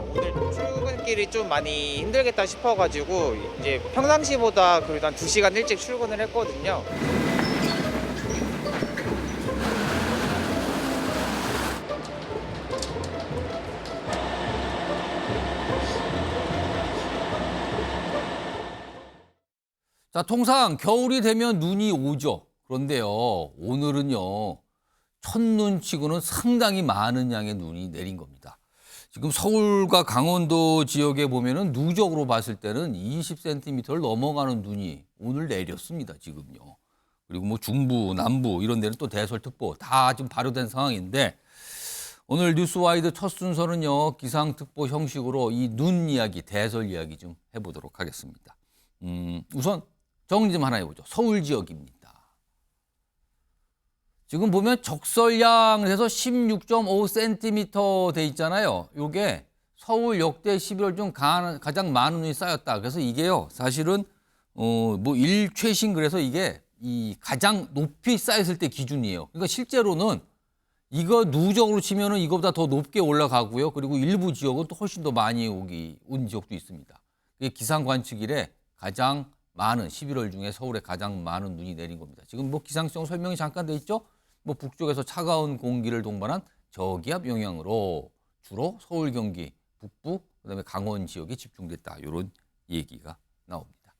오늘 출근길이 좀 많이 힘들겠다 싶어가지고 이제 평상시보다 그래도 한 2시간 일찍 출근을 했거든요. 자, 통상 겨울이 되면 눈이 오죠. 그런데요, 오늘은요, 첫눈치고는 상당히 많은 양의 눈이 내린 겁니다. 지금 서울과 강원도 지역에 보면은 누적으로 봤을 때는 20cm를 넘어가는 눈이 오늘 내렸습니다, 지금요. 그리고 뭐 중부, 남부 이런 데는 또 대설특보 다 지금 발효된 상황인데 오늘 뉴스와이드 첫 순서는요, 기상특보 형식으로 이 눈 이야기, 대설 이야기 좀 해보도록 하겠습니다. 우선 정리 좀 하나 해보죠. 서울 지역입니다. 지금 보면 적설량을 해서 16.5cm 돼 있잖아요. 이게 서울 역대 11월 중 가장 많은 눈이 쌓였다. 그래서 이게요, 사실은 뭐 일최신 그래서 이게 이 가장 높이 쌓였을 때 기준이에요. 그러니까 실제로는 이거 누적으로 치면은 이거보다 더 높게 올라가고요. 그리고 일부 지역은 또 훨씬 더 많이 온 지역도 있습니다. 이게 기상 관측일에 가장 많은 11월 중에 서울에 가장 많은 눈이 내린 겁니다. 지금 뭐 기상청 설명이 잠깐 돼 있죠. 뭐 북쪽에서 차가운 공기를 동반한 저기압 영향으로 주로 서울, 경기, 북부, 그다음에 강원 지역에 집중됐다. 이런 얘기가 나옵니다.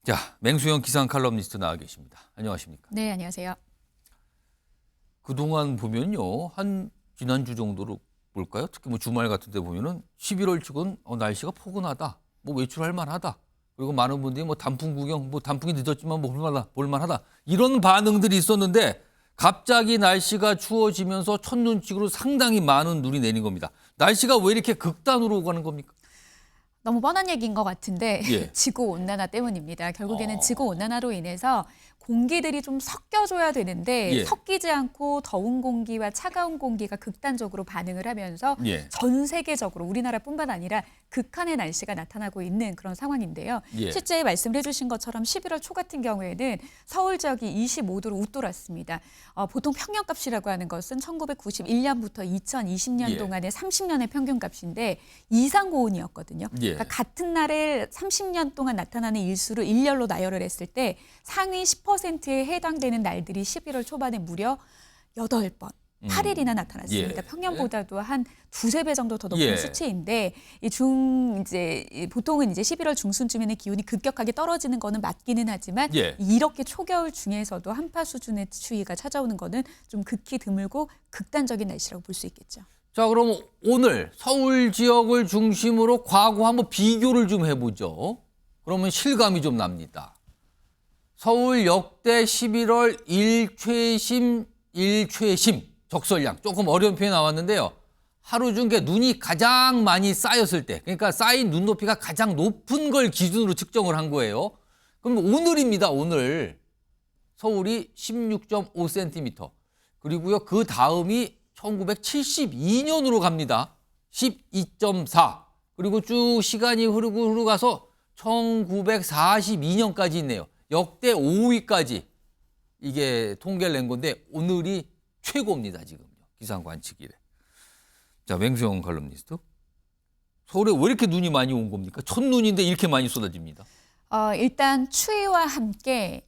자, 맹수영 기상 칼럼니스트 나와 계십니다. 안녕하십니까? 네, 안녕하세요. 그동안 보면요, 한 지난주 정도로 볼까요? 특히 뭐 주말 같은 데 보면은 11월 측은 날씨가 포근하다, 뭐 외출할 만하다. 그리고 많은 분들이 뭐 단풍 구경, 뭐 단풍이 늦었지만 뭐 볼만하다. 이런 반응들이 있었는데 갑자기 날씨가 추워지면서 첫눈치고로 상당히 많은 눈이 내린 겁니다. 날씨가 왜 이렇게 극단으로 가는 겁니까? 너무 뻔한 얘기인 것 같은데 예. 지구온난화 때문입니다. 결국에는 지구온난화로 인해서 공기들이 좀 섞여줘야 되는데 예. 섞이지 않고 더운 공기와 차가운 공기가 극단적으로 반응을 하면서 예. 전 세계적으로 우리나라뿐만 아니라 극한의 날씨가 나타나고 있는 그런 상황인데요. 예. 실제 말씀을 해주신 것처럼 11월 초 같은 경우에는 서울 지역이 25도로 웃돌았습니다. 보통 평년값이라고 하는 것은 1991년부터 2020년 예. 동안의 30년의 평균값인데 이상 고온이었거든요. 예. 그러니까 같은 날에 30년 동안 나타나는 일수를 일렬로 나열을 했을 때 상위 10%에 해당되는 날들이 11월 초반에 무려 8번, 8일이나 나타났습니다. 예. 평년보다도 한 두세 배 정도 더 높은 예. 수치인데 보통은 이제 11월 중순쯤에는 기온이 급격하게 떨어지는 거는 맞기는 하지만 예. 이렇게 초겨울 중에서도 한파 수준의 추위가 찾아오는 거는 좀 극히 드물고 극단적인 날씨라고 볼 수 있겠죠. 자, 그럼 오늘 서울 지역을 중심으로 과거 한번 비교를 좀 해보죠. 그러면 실감이 좀 납니다. 서울 역대 11월 일최심 적설량, 조금 어려운 표현이 나왔는데요. 하루 중에 눈이 가장 많이 쌓였을 때, 그러니까 쌓인 눈높이가 가장 높은 걸 기준으로 측정을 한 거예요. 그럼 오늘입니다. 오늘 서울이 16.5cm, 그리고요 그 다음이 1972년으로 갑니다. 12.4. 그리고 쭉 시간이 흐르고 가서 1942년까지 있네요. 역대 5위까지 이게 통계를 낸 건데 오늘이 최고입니다. 지금요. 기상 관측일에. 자, 맹수영 칼럼니스트. 서울에 왜 이렇게 눈이 많이 온 겁니까? 첫눈인데 이렇게 많이 쏟아집니다. 일단 추위와 함께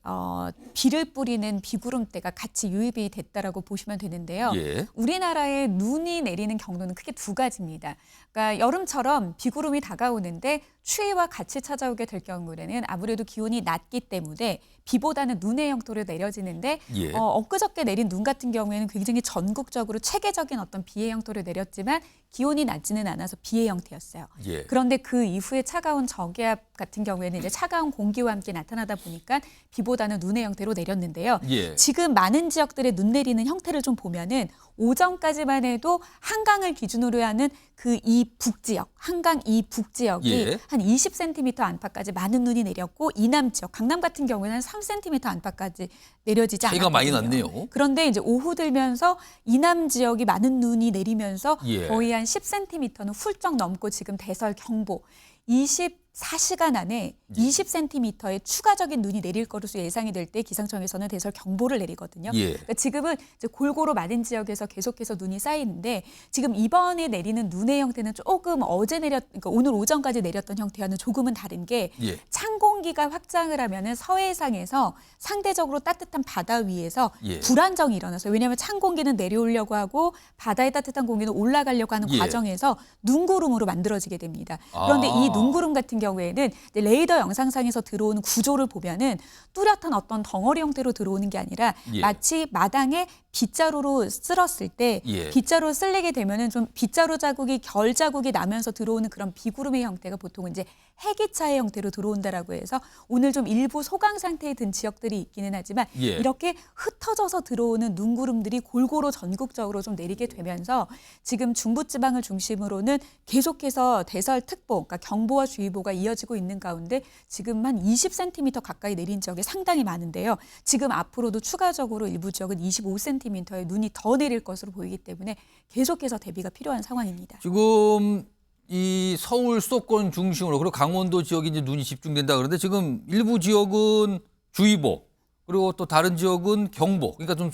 비를 뿌리는 비구름대가 같이 유입이 됐다라고 보시면 되는데요. 예. 우리나라에 눈이 내리는 경로는 크게 두 가지입니다. 그러니까 여름처럼 비구름이 다가오는데 추위와 같이 찾아오게 될 경우에는 아무래도 기온이 낮기 때문에 비보다는 눈의 형태로 내려지는데 예. 엊그저께 내린 눈 같은 경우에는 굉장히 전국적으로 체계적인 어떤 비의 형태로 내렸지만 기온이 낮지는 않아서 비의 형태였어요. 예. 그런데 그 이후에 차가운 저기압 같은 경우에는 이제 차가운 공기와 함께 나타나다 보니까 비보다는 눈의 형태로 내렸는데요. 예. 지금 많은 지역들의 눈 내리는 형태를 좀 보면은 오전까지만 해도 한강을 기준으로 하는 그 이 북지역, 한강 이 북지역이 예. 한 20cm 안팎까지 많은 눈이 내렸고 이남 지역, 강남 같은 경우에는 한 3cm 안팎까지 내려지지 않았거든요. 차이가 많이 났네요. 그런데 이제 오후 들면서 이남 지역이 많은 눈이 내리면서 예. 거의 한 10cm는 훌쩍 넘고 지금 대설 경보 20 4시간 안에 20cm의 추가적인 눈이 내릴 것으로 예상이 될 때 기상청에서는 대설 경보를 내리거든요. 예. 그러니까 지금은 이제 골고루 많은 지역에서 계속해서 눈이 쌓이는데 지금 이번에 내리는 눈의 형태는 조금 그러니까 오늘 오전까지 내렸던 형태와는 조금은 다른 게 예. 찬 공기가 확장을 하면은 서해상에서 상대적으로 따뜻한 바다 위에서 예. 불안정이 일어나서 왜냐하면 찬 공기는 내려오려고 하고 바다의 따뜻한 공기는 올라가려고 하는 예. 과정에서 눈구름으로 만들어지게 됩니다. 그런데 이 눈구름 같은 경우에는 이제 레이더 영상상에서 들어오는 구조를 보면은 뚜렷한 어떤 덩어리 형태로 들어오는 게 아니라 예. 마치 마당에 빗자루로 쓸었을 때 예. 빗자루 쓸리게 되면은 좀 빗자루 자국이 결 자국이 나면서 들어오는 그런 비구름의 형태가 보통 이제 해기차의 형태로 들어온다라고 해서 오늘 좀 일부 소강 상태에 든 지역들이 있기는 하지만 예. 이렇게 흩어져서 들어오는 눈구름들이 골고루 전국적으로 좀 내리게 되면서 지금 중부지방을 중심으로는 계속해서 대설특보, 그러니까 경보와 주의보가 이어지고 있는 가운데 지금 한 20cm 가까이 내린 지역이 상당히 많은데요. 지금 앞으로도 추가적으로 일부 지역은 25cm의 눈이 더 내릴 것으로 보이기 때문에 계속해서 대비가 필요한 상황입니다. 지금 이 서울 수도권 중심으로 그리고 강원도 지역에 이제 눈이 집중된다 그러는데 지금 일부 지역은 주의보 그리고 또 다른 지역은 경보. 그러니까 좀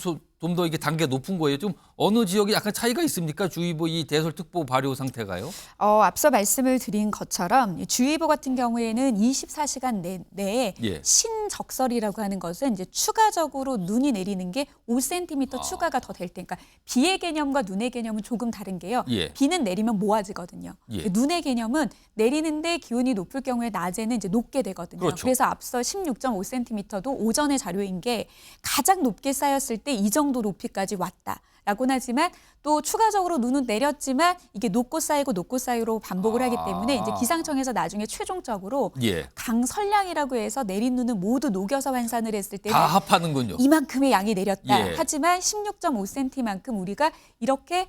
더 이게 단계 높은 거예요. 좀 어느 지역이 약간 차이가 있습니까? 주의보 이 대설특보 발효 상태가요? 앞서 말씀을 드린 것처럼 이 주의보 같은 경우에는 24시간 내에 예. 신적설이라고 하는 것은 이제 추가적으로 눈이 내리는 게 5cm 추가가 더 될 때, 그러니까 비의 개념과 눈의 개념은 조금 다른 게요. 예. 비는 내리면 모아지거든요. 예. 눈의 개념은 내리는데 기온이 높을 경우에 낮에는 이제 녹게 되거든요. 그렇죠. 그래서 앞서 16.5cm도 오전의 자료인 게 가장 높게 쌓였을 때 이 정도 높이까지 왔다라고는 하지만 또 추가적으로 눈은 내렸지만 이게 녹고 쌓이고 반복을 하기 때문에 이제 기상청에서 나중에 최종적으로 예. 강설량이라고 해서 내린 눈을 모두 녹여서 환산을 했을 때는 다 합하는군요. 이만큼의 양이 내렸다. 예. 하지만 16.5cm만큼 우리가 이렇게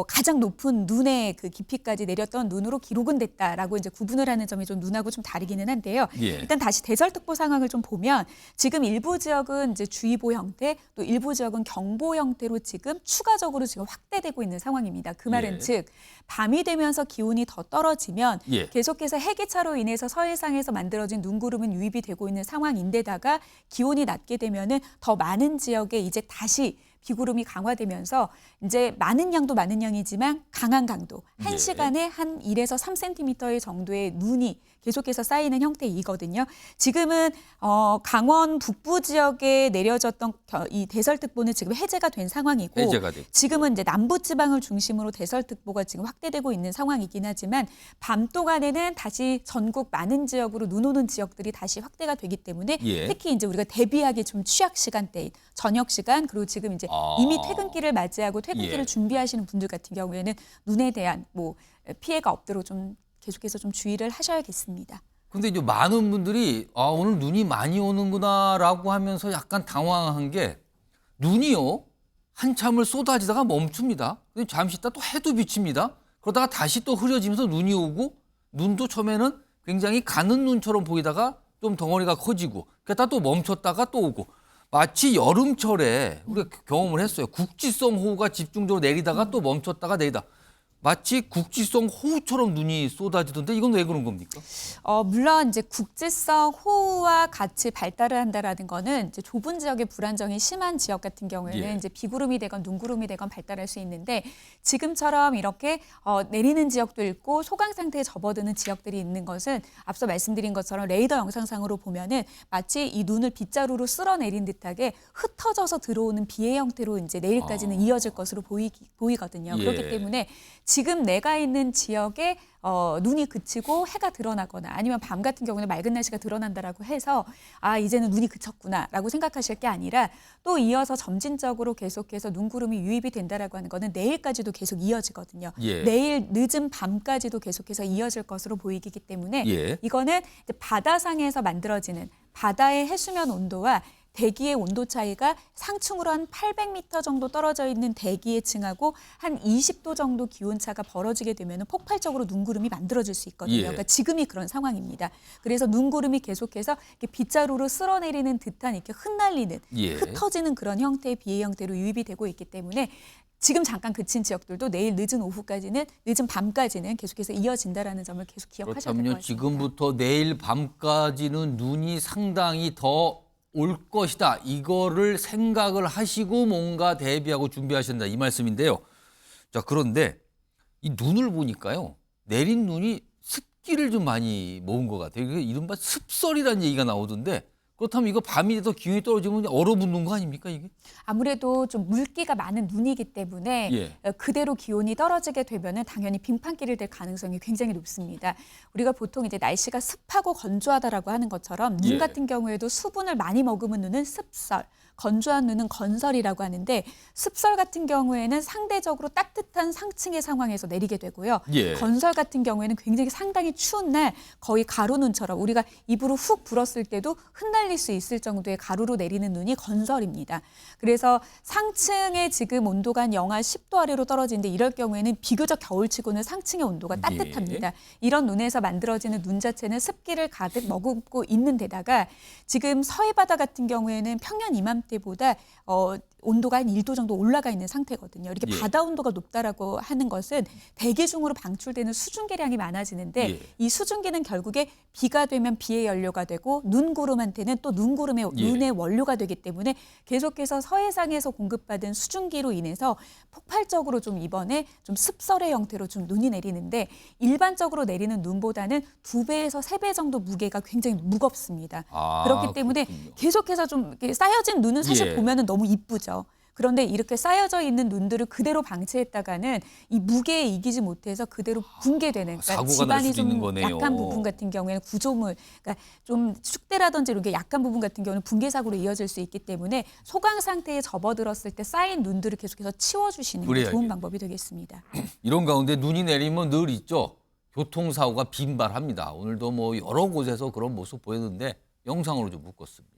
가장 높은 눈의 그 깊이까지 내렸던 눈으로 기록은 됐다라고 이제 구분을 하는 점이 좀 눈하고 좀 다르기는 한데요. 예. 일단 다시 대설특보 상황을 좀 보면 지금 일부 지역은 이제 주의보 형태, 또 일부 지역은 경보 형태로 지금 추가적으로 지금 확대되고 있는 상황입니다. 그 말은 예. 즉 밤이 되면서 기온이 더 떨어지면 예. 계속해서 해기차로 인해서 서해상에서 만들어진 눈구름은 유입이 되고 있는 상황인데다가 기온이 낮게 되면은 더 많은 지역에 이제 다시 비구름이 강화되면서 이제 많은 양도 많은 양이지만 강한 강도, 한 예. 시간에 한 1에서 3cm의 정도의 눈이 계속해서 쌓이는 형태이거든요. 지금은 강원 북부 지역에 내려졌던 이 대설특보는 지금 해제가 된 상황이고 해제가 됐고. 지금은 이제 남부지방을 중심으로 대설특보가 지금 확대되고 있는 상황이긴 하지만 밤 동안에는 다시 전국 많은 지역으로 눈 오는 지역들이 다시 확대가 되기 때문에 예. 특히 이제 우리가 대비하기 좀 취약 시간대인 저녁 시간 그리고 지금 이제 이미 퇴근길을 맞이하고 퇴근길을 예. 준비하시는 분들 같은 경우에는 눈에 대한 뭐 피해가 없도록 좀 계속해서 좀 주의를 하셔야겠습니다. 근데 이제 많은 분들이 오늘 눈이 많이 오는구나라고 하면서 약간 당황한 게 눈이요 한참을 쏟아지다가 멈춥니다. 근데 잠시 있다 또 해도 비칩니다. 그러다가 다시 또 흐려지면서 눈이 오고 눈도 처음에는 굉장히 가는 눈처럼 보이다가 좀 덩어리가 커지고 그러다 또 멈췄다가 또 오고 마치 여름철에 우리가 경험을 했어요. 국지성 호우가 집중적으로 내리다가 또 멈췄다가 내리다. 마치 국지성 호우처럼 눈이 쏟아지던데 이건 왜 그런 겁니까? 물론 이제 국지성 호우와 같이 발달을 한다라는 거는 이제 좁은 지역의 불안정이 심한 지역 같은 경우에는 예. 이제 비구름이 되건 눈구름이 되건 발달할 수 있는데 지금처럼 이렇게 내리는 지역도 있고 소강 상태에 접어드는 지역들이 있는 것은 앞서 말씀드린 것처럼 레이더 영상상으로 보면은 마치 이 눈을 빗자루로 쓸어내린 듯하게 흩어져서 들어오는 비의 형태로 이제 내일까지는 이어질 것으로 보이거든요. 예. 그렇기 때문에 지금 내가 있는 지역에 눈이 그치고 해가 드러나거나 아니면 밤 같은 경우는 맑은 날씨가 드러난다라고 해서 이제는 눈이 그쳤구나라고 생각하실 게 아니라 또 이어서 점진적으로 계속해서 눈구름이 유입이 된다라고 하는 거는 내일까지도 계속 이어지거든요. 예. 내일 늦은 밤까지도 계속해서 이어질 것으로 보이기 때문에 예. 이거는 이제 바다상에서 만들어지는 바다의 해수면 온도와 대기의 온도 차이가 상층으로 한 800m 정도 떨어져 있는 대기의 층하고 한 20도 정도 기온차가 벌어지게 되면 폭발적으로 눈구름이 만들어질 수 있거든요. 예. 그러니까 지금이 그런 상황입니다. 그래서 눈구름이 계속해서 이렇게 빗자루로 쓸어내리는 듯한 이렇게 흩날리는 예. 흩어지는 그런 형태의 비의 형태로 유입이 되고 있기 때문에 지금 잠깐 그친 지역들도 내일 늦은 오후까지는, 늦은 밤까지는 계속해서 이어진다라는 점을 계속 기억하셔야 될 것 그렇다면요, 같습니다. 지금부터 내일 밤까지는 눈이 상당히 더 올 것이다. 이거를 생각을 하시고 뭔가 대비하고 준비하신다 이 말씀인데요. 자, 그런데 이 눈을 보니까요, 내린 눈이 습기를 좀 많이 모은 것 같아요. 이게 이른바 습설이라는 얘기가 나오던데, 그렇다면 이거 밤이 돼서 기온이 떨어지면 얼어붙는 거 아닙니까 이게? 아무래도 좀 물기가 많은 눈이기 때문에 예. 그대로 기온이 떨어지게 되면은 당연히 빙판길이 될 가능성이 굉장히 높습니다. 우리가 보통 이제 날씨가 습하고 건조하다라고 하는 것처럼 눈 예. 같은 경우에도 수분을 많이 머금은 눈은 습설, 건조한 눈은 건설이라고 하는데, 습설 같은 경우에는 상대적으로 따뜻한 상층의 상황에서 내리게 되고요. 예. 건설 같은 경우에는 굉장히 상당히 추운 날 거의 가루눈처럼 우리가 입으로 훅 불었을 때도 흩날릴 수 있을 정도의 가루로 내리는 눈이 건설입니다. 그래서 상층의 지금 온도가 한 영하 10도 아래로 떨어지는데, 이럴 경우에는 비교적 겨울치고는 상층의 온도가 따뜻합니다. 이런 눈에서 만들어지는 눈 자체는 습기를 가득 머금고 있는 데다가 지금 서해 바다 같은 경우에는 평년 이맘때보다 온도가 한 1도 정도 올라가 있는 상태거든요. 이렇게 예. 바다 온도가 높다라고 하는 것은 대기 중으로 방출되는 수증기량이 많아지는데, 예. 이 수증기는 결국에 비가 되면 비의 연료가 되고 눈구름한테는 또 눈구름의 예. 눈의 원료가 되기 때문에 계속해서 서해상에서 공급받은 수증기로 인해서 폭발적으로 좀 이번에 좀 습설의 형태로 좀 눈이 내리는데, 일반적으로 내리는 눈보다는 2배에서 3배 정도 무게가 굉장히 무겁습니다. 아, 그렇기 때문에 그렇군요. 계속해서 좀 이렇게 쌓여진 눈은 사실 예. 보면은 너무 이쁘죠. 그런데 이렇게 쌓여져 있는 눈들을 그대로 방치했다가는 이 무게에 이기지 못해서 그대로 붕괴되는, 그러니까 사고가 날 지반이 수도 있는 좀 거네요. 약한 부분 같은 경우에는 구조물, 그러니까 좀 축대라든지 이런 게 약한 부분 같은 경우는 붕괴 사고로 이어질 수 있기 때문에 소강 상태에 접어들었을 때 쌓인 눈들을 계속해서 치워주시는 게 그래야겠네요. 좋은 방법이 되겠습니다. 이런 가운데 눈이 내리면 늘 있죠. 교통사고가 빈발합니다. 오늘도 뭐 여러 곳에서 그런 모습 보였는데 영상으로 좀 묶었습니다.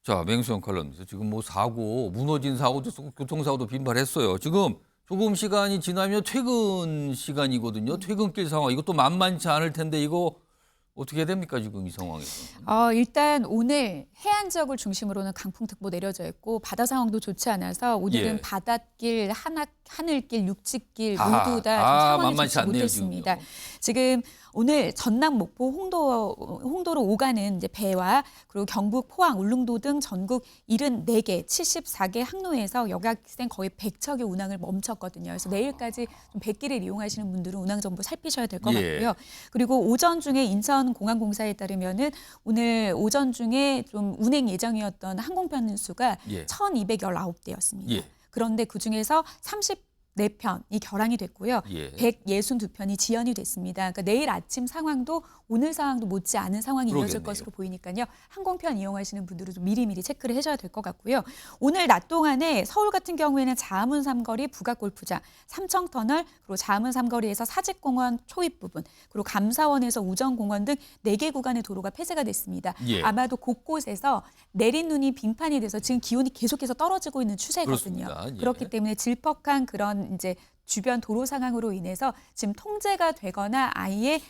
자, 맹수형 칼럼에서 지금 뭐 사고, 무너진 사고도 있었고 교통사고도 빈발했어요. 지금 조금 시간이 지나면 퇴근 시간이거든요. 퇴근길 상황, 이것도 만만치 않을 텐데 이거 어떻게 해야 됩니까 지금 이 상황에서? 일단 오늘 해안 지역을 중심으로는 강풍특보 내려져 있고 바다 상황도 좋지 않아서 오늘은 예. 바닷길, 하늘길, 육지길 아, 모두 다 아, 상황이 만만치 좋지 않네요, 못했습니다. 지금요. 지금 오늘 전남, 목포, 홍도로 오가는 이제 배와 그리고 경북, 포항, 울릉도 등 전국 74개, 74개 항로에서 여객선 거의 100척의 운항을 멈췄거든요. 그래서 내일까지 좀 배길을 이용하시는 분들은 운항 정보 살피셔야 될 것 예. 같고요. 그리고 오전 중에 인천공항공사에 따르면은 오늘 오전 중에 좀 운행 예정이었던 항공편 수가 예. 1,219대였습니다. 예. 그런데 그중에서 34편이 결항이 됐고요. 예. 162편이 지연이 됐습니다. 그러니까 내일 아침 상황도 오늘 상황도 못지 않은 상황이 이어질 그러겠네요. 것으로 보이니까요. 항공편 이용하시는 분들은 좀 미리미리 체크를 해줘야 될 것 같고요. 오늘 낮 동안에 서울 같은 경우에는 자문 삼거리 북악골프장, 삼청터널, 그리고 자문 삼거리에서 사직공원 초입 부분, 그리고 감사원에서 우정공원 등 4개 구간의 도로가 폐쇄가 됐습니다. 예. 아마도 곳곳에서 내린 눈이 빙판이 돼서 지금 기온이 계속해서 떨어지고 있는 추세거든요. 그렇습니다. 예. 그렇기 때문에 질퍽한 그런 이제 주변 도로 상황으로 인해서 지금 통제가 되거나 아예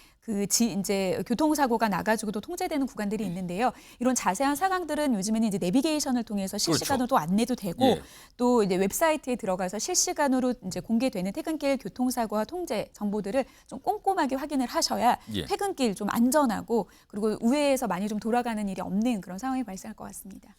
이제 교통사고가 나가지고도 통제되는 구간들이 있는데요. 이런 자세한 상황들은 요즘에는 이제 내비게이션을 통해서 실시간으로 또 안내도 되고 예. 또 이제 웹사이트에 들어가서 실시간으로 이제 공개되는 퇴근길 교통사고와 통제 정보들을 좀 꼼꼼하게 확인을 하셔야 예. 퇴근길 좀 안전하고 그리고 우회해서 많이 좀 돌아가는 일이 없는 그런 상황이 발생할 것 같습니다.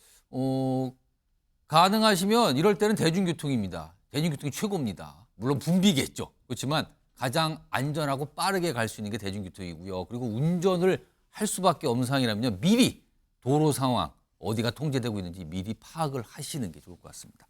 가능하시면 이럴 때는 대중교통입니다. 대중교통이 최고입니다. 물론 붐비겠죠. 그렇지만 가장 안전하고 빠르게 갈 수 있는 게 대중교통이고요. 그리고 운전을 할 수밖에 없는 상황이라면 미리 도로 상황, 어디가 통제되고 있는지 미리 파악을 하시는 게 좋을 것 같습니다.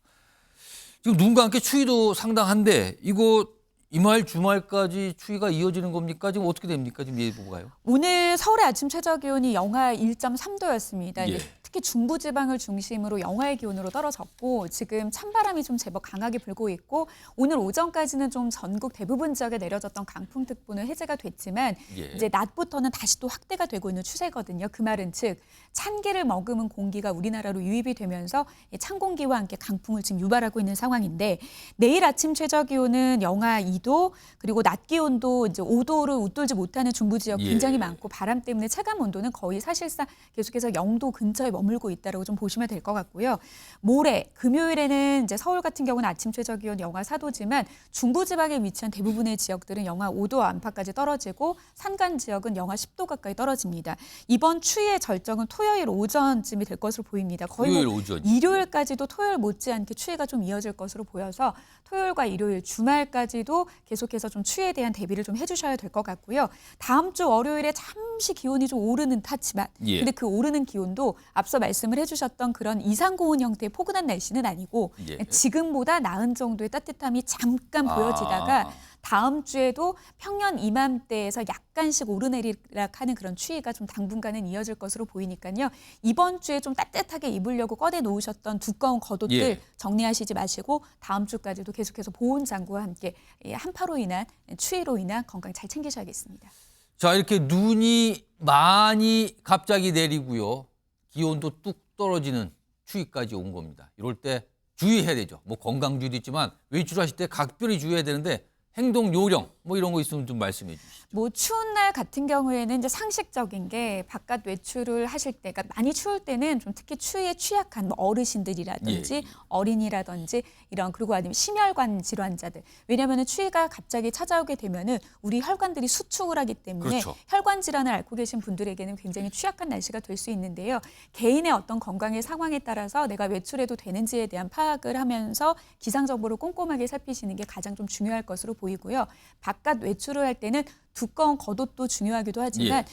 지금 눈과 함께 추위도 상당한데 이거 이말 주말까지 추위가 이어지는 겁니까? 지금 어떻게 됩니까? 지금 예보가요? 오늘 서울의 아침 최저 기온이 영하 1.3도였습니다. 예. 특히 중부지방을 중심으로 영하의 기온으로 떨어졌고 지금 찬바람이 좀 제법 강하게 불고 있고 오늘 오전까지는 좀 전국 대부분 지역에 내려졌던 강풍특보는 해제가 됐지만 예. 이제 낮부터는 다시 또 확대가 되고 있는 추세거든요. 그 말은 즉 찬기를 머금은 공기가 우리나라로 유입이 되면서 찬 공기와 함께 강풍을 지금 유발하고 있는 상황인데 내일 아침 최저 기온은 영하 2도 그리고 낮 기온도 이제 5도를 웃돌지 못하는 중부 지역 굉장히 예. 많고 바람 때문에 체감 온도는 거의 사실상 계속해서 0도 근처에 머물고 있다라고 좀 보시면 될 것 같고요. 모레 금요일에는 이제 서울 같은 경우는 아침 최저 기온 영하 4도지만 중부 지방에 위치한 대부분의 지역들은 영하 5도 안팎까지 떨어지고 산간 지역은 영하 10도 가까이 떨어집니다. 이번 추위의 절정은 토요일 오전쯤이 될 것으로 보입니다. 거의 토요일 오전. 일요일까지도 토요일 못지않게 추위가 좀 이어질 것으로 보여서 토요일과 일요일 주말까지도 계속해서 좀 추위에 대한 대비를 좀 해주셔야 될 것 같고요. 다음 주 월요일에 잠시 기온이 좀 오르는 탓지만 예. 근데 그 오르는 기온도 앞서 말씀을 해주셨던 그런 이상고온 형태의 포근한 날씨는 아니고 예. 지금보다 나은 정도의 따뜻함이 잠깐 보여지다가 다음 주에도 평년 이맘때에서 약간씩 오르내리락하는 그런 추위가 좀 당분간은 이어질 것으로 보이니까요. 이번 주에 좀 따뜻하게 입으려고 꺼내 놓으셨던 두꺼운 겉옷들 예. 정리하시지 마시고 다음 주까지도 계속해서 보온 장구와 함께 한파로 인한 추위로 인한 건강 잘 챙기셔야겠습니다. 자, 이렇게 눈이 많이 갑자기 내리고요. 기온도 뚝 떨어지는 추위까지 온 겁니다. 이럴 때 주의해야 되죠. 뭐 건강주의도 있지만 외출하실 때 각별히 주의해야 되는데 행동 요령 뭐 이런 거 있으면 좀 말씀해 주시죠. 뭐 추운 날 같은 경우에는 이제 상식적인 게 바깥 외출을 하실 때, 그러니까 많이 추울 때는 좀 특히 추위에 취약한 뭐 어르신들이라든지 예. 어린이라든지 이런 그리고 아니면 심혈관 질환자들. 왜냐하면 추위가 갑자기 찾아오게 되면은 우리 혈관들이 수축을 하기 때문에 그렇죠. 혈관 질환을 앓고 계신 분들에게는 굉장히 취약한 날씨가 될 수 있는데요. 개인의 어떤 건강의 상황에 따라서 내가 외출해도 되는지에 대한 파악을 하면서 기상정보를 꼼꼼하게 살피시는 게 가장 좀 중요할 것으로 보이고요. 바깥 외출을 할 때는 두꺼운 겉옷도 중요하기도 하지만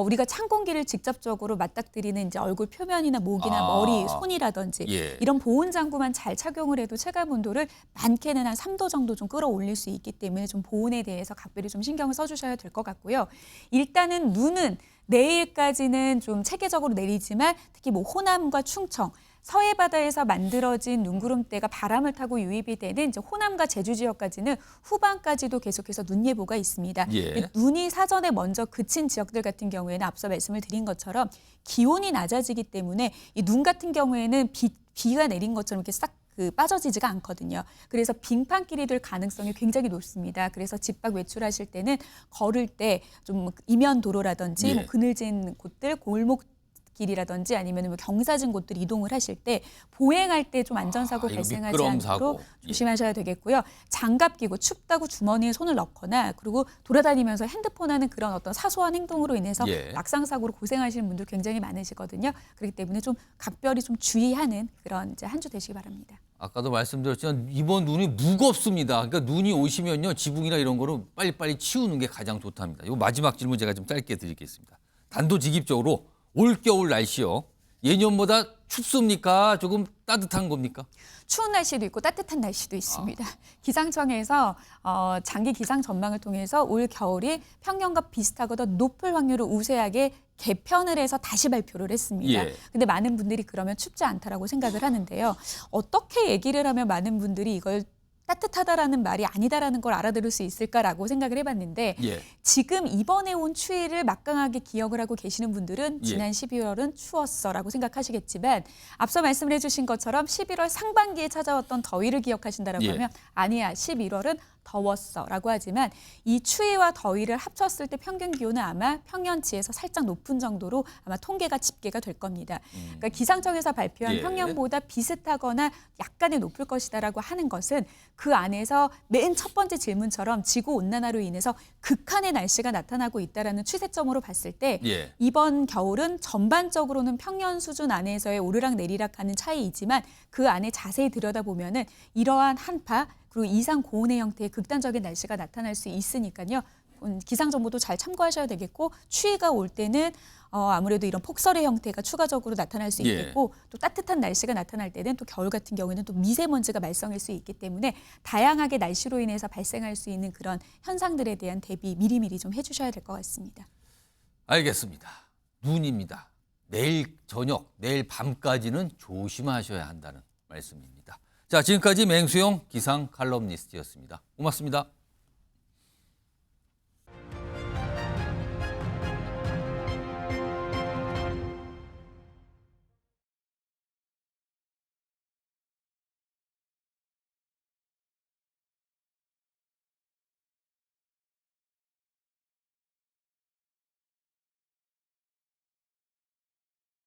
우리가 찬 공기를 직접적으로 맞닥뜨리는 이제 얼굴 표면이나 목이나 머리, 손이라든지 예. 이런 보온 장구만 잘 착용을 해도 체감 온도를 많게는 한 3도 정도 좀 끌어올릴 수 있기 때문에 좀 보온에 대해서 각별히 좀 신경을 써주셔야 될 것 같고요. 일단은 눈은 내일까지는 좀 체계적으로 내리지만 특히 뭐 호남과 충청 서해 바다에서 만들어진 눈구름대가 바람을 타고 유입이 되는 이제 호남과 제주 지역까지는 후반까지도 계속해서 눈 예보가 있습니다. 예. 눈이 사전에 먼저 그친 지역들 같은 경우에는 앞서 말씀을 드린 것처럼 기온이 낮아지기 때문에 이 눈 같은 경우에는 비가 내린 것처럼 이렇게 싹 빠져지지가 않거든요. 그래서 빙판길이 될 가능성이 굉장히 높습니다. 그래서 집 밖 외출하실 때는 걸을 때 좀 이면 도로라든지 예. 뭐 그늘진 곳들, 골목 길이라든지 아니면 뭐 경사진 곳들 이동을 하실 때 보행할 때 좀 안전사고 이거 발생하지 미끄럼 않도록 사고. 조심하셔야 되겠고요. 장갑 끼고 춥다고 주머니에 손을 넣거나 그리고 돌아다니면서 핸드폰 하는 그런 어떤 사소한 행동으로 인해서 예. 낙상사고로 고생하시는 분들 굉장히 많으시거든요. 그렇기 때문에 좀 각별히 좀 주의하는 그런 이제 한 주 되시기 바랍니다. 아까도 말씀드렸지만 이번 눈이 무겁습니다. 그러니까 눈이 오시면요. 지붕이나 이런 거를 빨리빨리 치우는 게 가장 좋답니다. 이 마지막 질문 제가 좀 짧게 드리겠습니다. 단도직입적으로 올겨울 날씨요. 예년보다 춥습니까? 조금 따뜻한 겁니까? 추운 날씨도 있고 따뜻한 날씨도 있습니다. 기상청에서 장기 기상 전망을 통해서 올 겨울이 평년과 비슷하거나 높을 확률을 우세하게 개편을 해서 다시 발표를 했습니다. 예. 근데 많은 분들이 그러면 춥지 않다라고 생각을 하는데요. 어떻게 얘기를 하면 많은 분들이 이걸 따뜻하다라는 말이 아니다라는 걸 알아들을 수 있을까라고 생각을 해봤는데 예. 지금 이번에 온 추위를 막강하게 기억을 하고 계시는 분들은 지난 12월은 추웠어라고 생각하시겠지만 앞서 말씀을 해주신 것처럼 11월 상반기에 찾아왔던 더위를 기억하신다라고 예. 하면 아니야 11월은 더웠어라고 하지만 이 추위와 더위를 합쳤을 때 평균 기온은 아마 평년치에서 살짝 높은 정도로 아마 통계가 집계가 될 겁니다. 그러니까 기상청에서 발표한 예. 평년보다 비슷하거나 약간의 높을 것이다라고 하는 것은 그 안에서 맨 첫 번째 질문처럼 지구 온난화로 인해서 극한의 날씨가 나타나고 있다라는 추세점으로 봤을 때 예. 이번 겨울은 전반적으로는 평년 수준 안에서의 오르락 내리락하는 차이이지만 그 안에 자세히 들여다보면은 이러한 한파 그리고 이상 고온의 형태의 극단적인 날씨가 나타날 수 있으니까요. 기상 정보도 잘 참고하셔야 되겠고 추위가 올 때는 아무래도 이런 폭설의 형태가 추가적으로 나타날 수 있겠고 또 따뜻한 날씨가 나타날 때는 또 겨울 같은 경우에는 또 미세먼지가 발생할 수 있기 때문에 다양하게 날씨로 인해서 발생할 수 있는 그런 현상들에 대한 대비 미리미리 좀 해주셔야 될 것 같습니다. 알겠습니다. 눈입니다. 내일 저녁, 내일 밤까지는 조심하셔야 한다는 말씀입니다. 자, 지금까지 맹수용 기상 칼럼니스트였습니다. 고맙습니다.